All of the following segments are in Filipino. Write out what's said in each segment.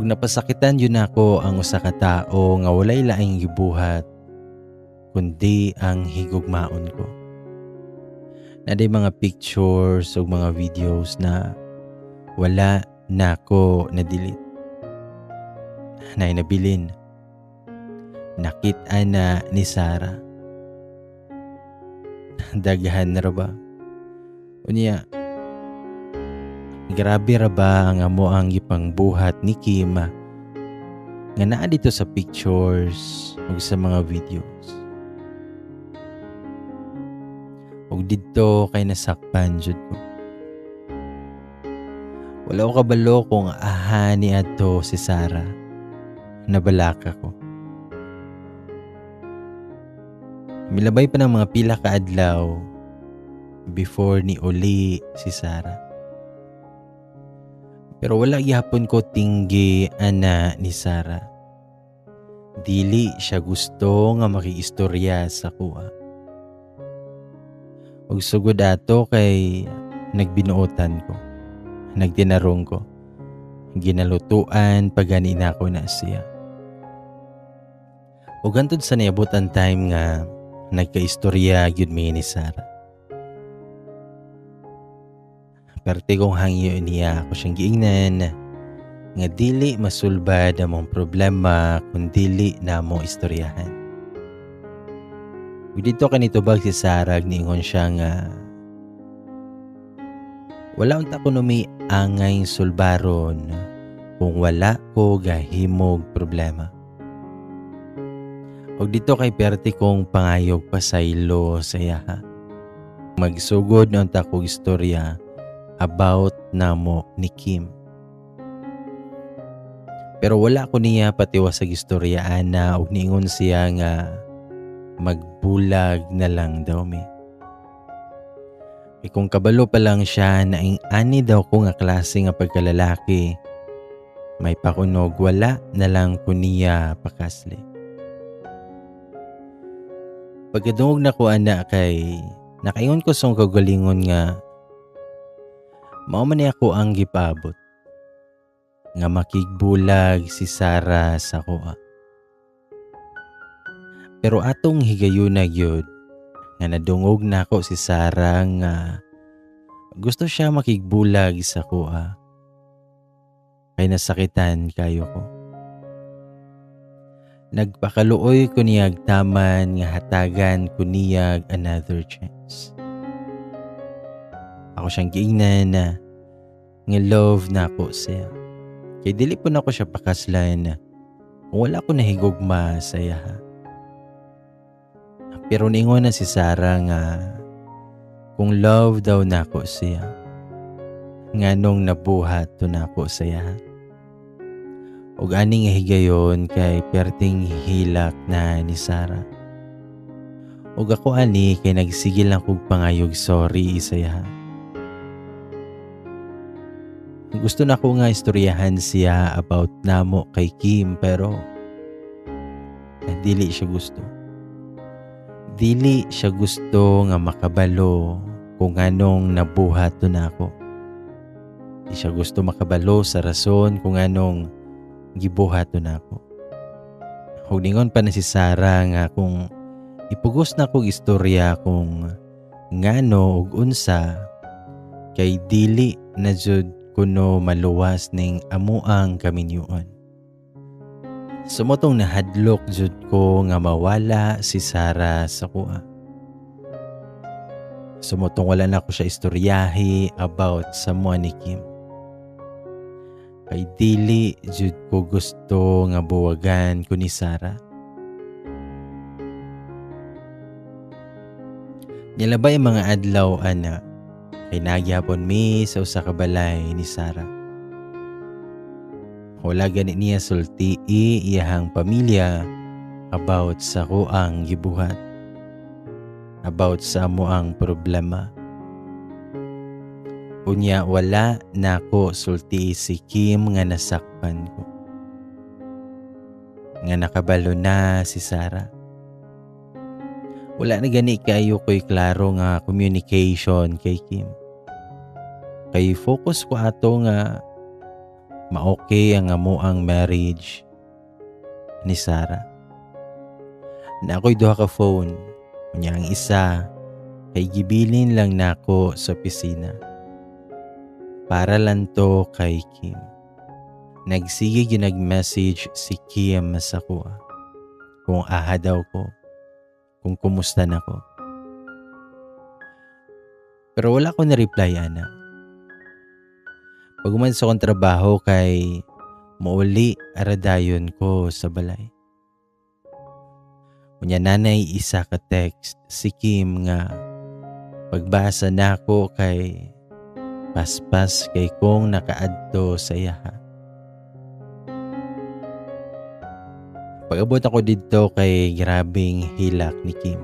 Ug napasakitan yun ako ang usa ka tawo nga walay laing gibuhat kundi ang higugmaon ko. Naday mga pictures o mga videos na wala na ko na-delete. Nabilin. Nakita na ni Sarah. Daghan na ra ba? Unya, grabe ra ba ang amo ang gipangbuhat ni Kim nga naa dito sa pictures ug sa mga videos. Ug didto kay nasakpan jud ko. Wala ko kabalo kung aha ni adto si Sarah. Nabalaka ko. Milabay pa ng mga pila ka adlaw before ni uli si Sarah. Pero wala gyapon ko tinggi ana ni Sarah. Dili siya gusto nga makiistorya sa kuha. Ug sugod ato kay nagbinuotan ko. Nagtinarong ko. Ginalutuan pagani na ako na siya. Ug hantod sa niabot ang time nga nagkaistorya gyud mi ni Sarah. Parte kong hangyo niya ako siyang giingnan nga dili masulbad among problema kung dili na mo istoryahan. Ug dito kanitubag si Sarah niingon siya nga wala unta ko numi angay sulbaron kung wala ko gahimog problema. Ug dito kay perti kong pangayog pasaylo sa yaha. Magsugod na unta ko istorya about namo ni Kim. Pero wala ko niya patiwasag istoryaan na ug niingon siya nga magbulag na lang daw mi. E kung kabalo pa lang siya na ani daw ko nga klase nga pagkalalaki, may pakunog wala na lang ko niya pakasli. Pagkadungog na ko ana kay nakaingon ko sa kagalingon nga mao man ni ako ang gipabot nga makigbulag si Sarah sa kuha. Pero atong higayon na gyud nga nadungog na ako si Sarah nga gusto siya makigbulag sa kuha. Kay nasakitan kayo ko. Nagpakaluoy ko niyag taman nga hatagan ko niyag another chance. Ako siyang giingnan na nga love na ako siya. Kay dili po na ako siya pakaslan kung wala ko nahigugma sa yaha. Pero niingon na si Sarah nga kung love daw na ako siya, nga nung nabuhat to na ako sa yaha. Ug aning higayon kay perting hilak na ni Sarah. Ug ako ani kay nagsigil lang kog pangayog sorry sa yaha. Gusto na ko nga istoryahan siya about namo kay Kim pero dili siya gusto. Dili siya gusto nga makabalo kung anong nabuhat to na ako. Di siya gusto makabalo sa rason kung anong gibuhat to na ako. Ug ningon pa na si Sarah nga kung ipugos na kog istorya kung ngano ug unsa kay dili na jud kuno maluwas ning amuang kaminyuon. Sumotong nahadlok jud ko nga mawala si Sarah sa kuha. Sumotong wala na ko siya istoryahi about sa mua ni Kim. Kay dili jud ko gusto nga buwagan ko ni Sarah. Nilabay mga adlaw ana kay nagyapon mi sa usa ka balay ni Sarah. Wala gani niya sulti iyahang pamilya about sa kuang gibuhat. About sa amuang problema. Unya wala na ko sulti si Kim nga nasakpan ko. Nga nakabalo na si Sarah. Wala na gani kayo ko'y klaro nga communication kay Kim. Kay focus ko ato nga maokey ang amuang marriage ni Sarah. Na ako'y duha ka phone. Unya ang isa kay gibilin lang nako sa opisina. Para lang to kay Kim. Nagsige ginag-message si Kim sa kuha. Kung aha daw ko. Kung kumusta na ko. Pero wala ko na-reply, ana. Pag sa akong trabaho kay mauli aradayon ko sa balay. Unya nanay isa ka text si Kim nga pagbasa nako kay paspas kay kong nakaadto sa iyaha. Pag-abot ako dito kay grabing hilak ni Kim.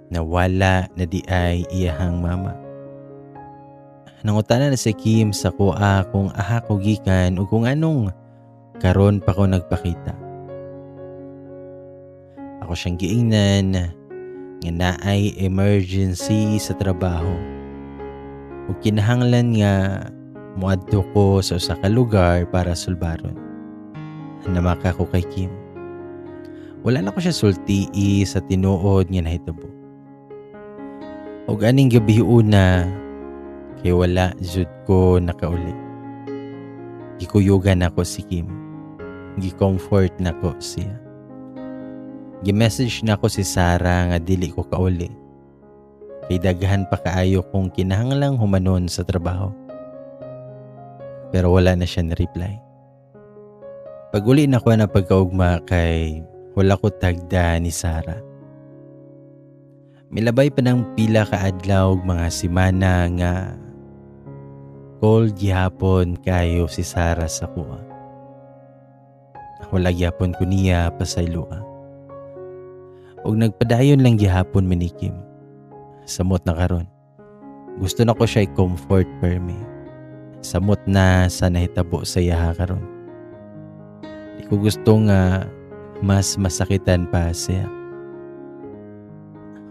Nawala na di ay iyahang mama. Nangutana na si Kim sa kuha kung aha ko gikan o kung anong karon pa ko nagpakita. Ako siyang giingnan nga naay emergency sa trabaho. Ug kinahanglan nga muadto ko sa usa ka lugar para sulbaron. Namaka ko kay Kim. Wala na ko siya sultii sa tinuod nga nahitabo. Ug aning gabi una kay wala jud ko nakauli. Gikuyugan ako si Kim. Gi-comfort nako siya. Gi-message nako si Sarah nga dili ko kauli. Kay daghan pa kaayo kung kinahanglang humanon sa trabaho. Pero wala na siya na-reply. Pag-uli na ko na pagkaugma kay wala ko tagda ni Sarah. Milabay pa ng pila ka adlaw mga semana nga cold gihapon kayo si Sarah sa kuha. Wala gihapon ko niya pasaylua. Og nagpadayon lang gihapon mi ni Kim. Samot na karon. Gusto na ko siya i-comfort per me. Samot na sa nahitabo sa yaha karon. Di ko gusto nga mas masakitan pa siya.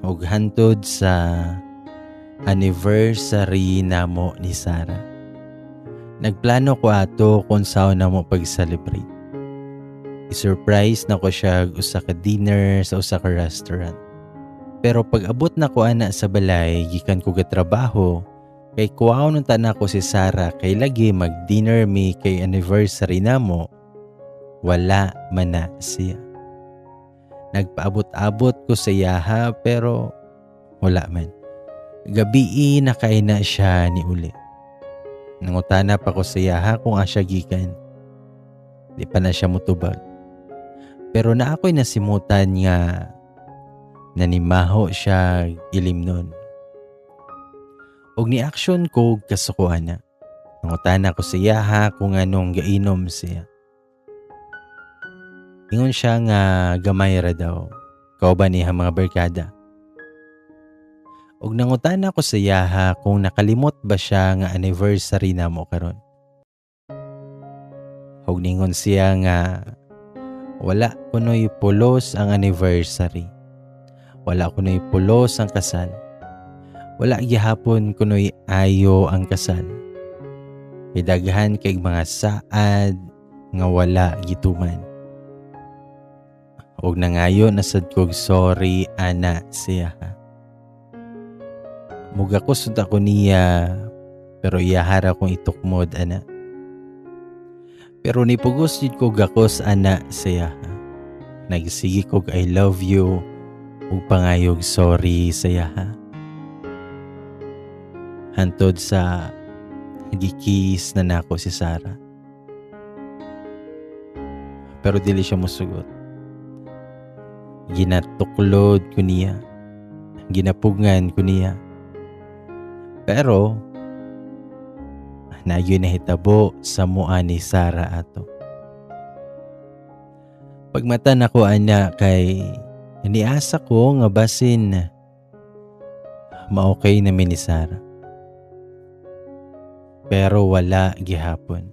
Og hantod sa anniversary namo ni Sarah. Nagplano ko ato kung saan na mo pag-celebrate. I-surprise na ko siya usa ka dinner sa usa ka restaurant. Pero pag abot na ko ana sa balay, gikan ko gatrabaho, kay kuwaon nung tanan ko si Sarah kay lagi mag-dinner mi kay anniversary namo, wala man na siya. Nagpaabot-abot ko sa yaha pero wala man. Gabi nakain na siya ni uli. Nangutana pa ko sa yaha kung asya gikan. Di pa na siya mutubag. Pero na ako'y nasimutan nga nanimaho siya ilimnon. Og ni action ko kasukuan na. Nangutana ko sa yaha kung anong gainom siya. Ingon siya nga gamay ra daw. Kauban niya mga barkada. Og nangutana ko sa yaha kung nakalimot ba siya nga anniversary namo karon. Og ningon siya nga wala kunoy pulos ang anniversary. Wala kunoy pulos ang kasal. Wala gihapon kunoy ayo ang kasal. Kay daghan kay mga saad nga wala gituman. Og nangayo na sad kog sorry ana siya. Muga ko sud ako niya pero iyahara kong itukmod ana. Pero nipugos jud ko gakos ana siya. Nagsige kog I love you ug pangayog sorry siya. Hantod sa gikis na nako si Sarah. Pero dili siya mosugot. Ginatuklod ko niya. Ginapugngan ko niya. Pero nagyoy nahitabo sa mua ni Sarah ato. Pagmata na ko ana kay iniasa ko nga basin maokey na ni Sarah. Pero wala gihapon.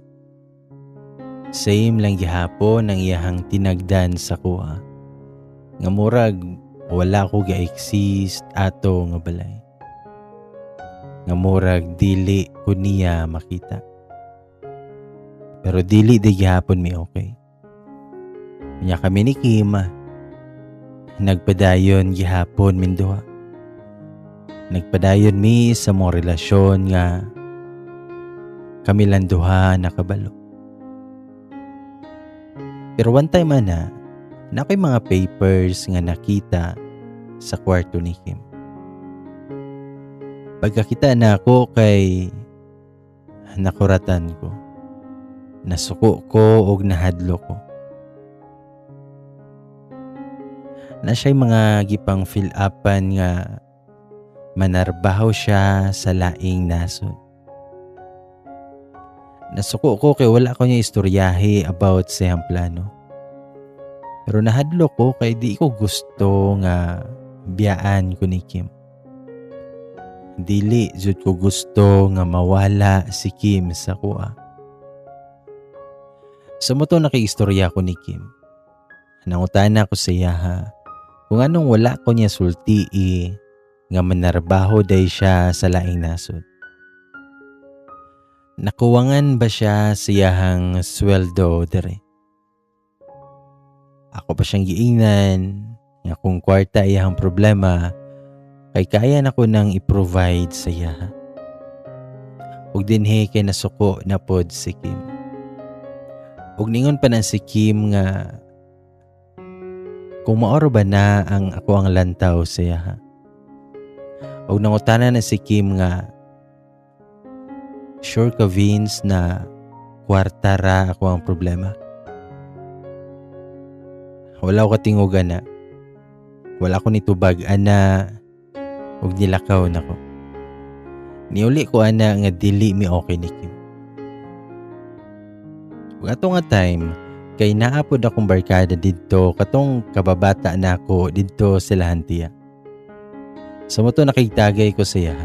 Same lang gihapon ang iyahang tinagdan sa kuha. Nga murag wala ko ga-exist ato nga balay. Nga murag dili ko niya makita. Pero dili di gihapon mi okay. Unya kami ni Kim, nagpadayon gihapon min duha. Nagpadayon mi sa mga relasyon nga kami lang duha nakabalo. Pero one time na ako'y mga papers nga nakita sa kwarto ni Kim. Pagkakita na ako kay nakuratan ko. Nasuko ko o nahadlo ko. Na siya'y mga gipang fill upan nga manarbaho siya sa laing nasod. Nasuko ko kay wala ko niya istoryahe about sa iyang plano. Pero nahadlo ko kay di ko gusto nga biyaan ko ni Kim. Dili jud ko gusto nga mawala si Kim sa kuha. Sa moto nakiistorya ko ni Kim. Nangutana ko sa iya kung anong wala ko niya sulti nga manarbaho day siya sa laing nasod. Nakuwangan ba siya sa iyahang sweldo dere? Ako pa siyang giingnan nga kung kwarta iyahang problema kay kaya na ko nang i-provide sa iya. Ug dinhi kay nasuko na pod si Kim. Ug ningon pa na si Kim nga kung maoro ba na ang ako ang lantaw sa iya. Ug nangutana na si Kim nga sure ka Vince na kwarta ra ako ang problema. Wala ko katingugan na. Wala ko nitubag ana ug nilakaw na ko. Niuli ko ana nga dili mi okay ni Kim. Ug ato nga time kay naapod akong barkada didto katong kababata na ako didto sa Lahantia. Sa moto nakitagay ko sa iya.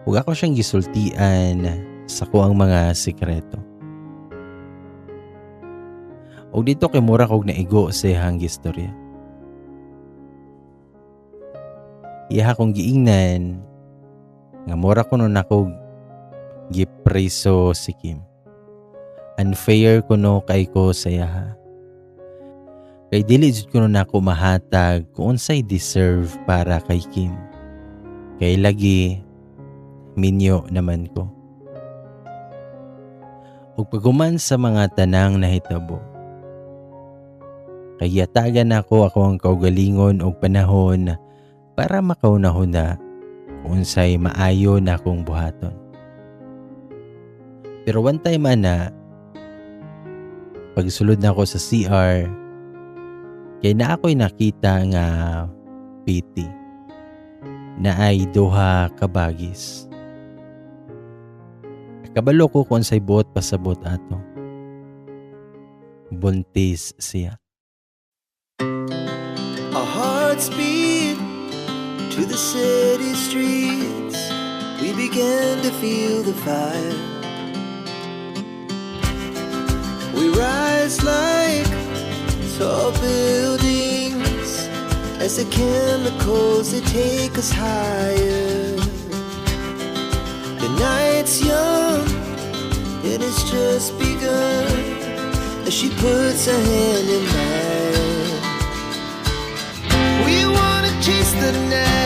Ug ako siyang gisultian sa kuang mga sikreto. Ug dito kay mura kog naigo sa iyang gistorya. Iha kong giingnan nga mura ko nun ako gipreso si Kim. Unfair ko no kay ko sa iya. Kay dili jud ko nun ako mahatag kung unsay deserve para kay Kim. Kay lagi minyo naman ko. Ug paguman sa mga tanang nahitabo. Kay yatagan ako ang kaugalingon og panahon para makaunahon na kung unsay maayo na akong buhaton. Pero one time pagsulod na ako sa CR, kay na ako'y nakita nga piti na ay duha kabagis. Kabalo ko kung say buot pasabot ato. Buntis siya. Our hearts beat to the city streets. We began to feel the fire. We rise like tall buildings as the chemicals they take us higher. The night's young and it's just begun as she puts her hand in mine. We wanna chase the night.